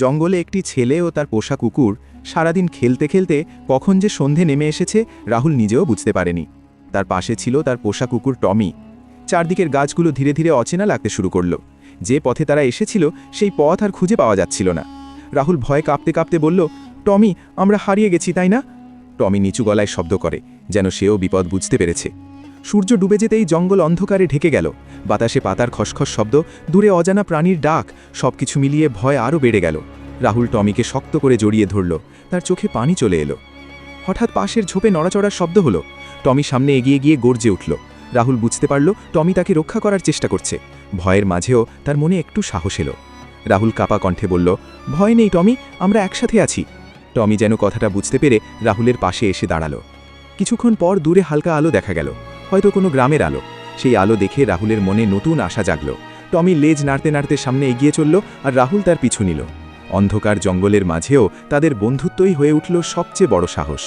জঙ্গলে একটি ছেলে ও তার পোষা কুকুর সারাদিন খেলতে খেলতে কখন যে সন্ধে নেমে এসেছে রাহুল নিজেও বুঝতে পারেনি। তার পাশে ছিল তার পোষা কুকুর টমি। চারদিকের গাছগুলো ধীরে ধীরে অচেনা লাগতে শুরু করল। যে পথে তারা এসেছিল সেই পথ আর খুঁজে পাওয়া যাচ্ছিল না। রাহুল ভয়ে কাঁপতে কাঁপতে বলল, টমি, আমরা হারিয়ে গেছি, তাই না? টমি নিচু গলায় শব্দ করে, যেন সেও বিপদ বুঝতে পেরেছে। সূর্য ডুবে যেতেই জঙ্গল অন্ধকারে ঢেকে গেল। বাতাসে পাতার খসখস শব্দ, দূরে অজানা প্রাণীর ডাক, সবকিছু মিলিয়ে ভয় আরও বেড়ে গেল। রাহুল টমিকে শক্ত করে জড়িয়ে ধরল। তার চোখে পানি চলে এলো। হঠাৎ পাশের ঝোপে নড়াচড়ার শব্দ হলো। টমি সামনে এগিয়ে গিয়ে গর্জে উঠল। রাহুল বুঝতে পারল টমি তাকে রক্ষা করার চেষ্টা করছে। ভয়ের মাঝেও তার মনে একটু সাহস এলো। রাহুল কাপা কণ্ঠে বলল, ভয় নেই টমি, আমরা একসাথে আছি। টমি যেন কথাটা বুঝতে পেরে রাহুলের পাশে এসে দাঁড়ালো। কিছুক্ষণ পর দূরে হালকা আলো দেখা গেল, হয়তো কোনো গ্রামের আলো। সেই আলো দেখে রাহুলের মনে নতুন আশা জাগল। টমি লেজ নাড়তে নাড়তে সামনে এগিয়ে চলল, আর রাহুল তার পিছু নিল। অন্ধকার জঙ্গলের মাঝেও তাদের বন্ধুত্বই হয়ে উঠল সবচেয়ে বড় সাহস।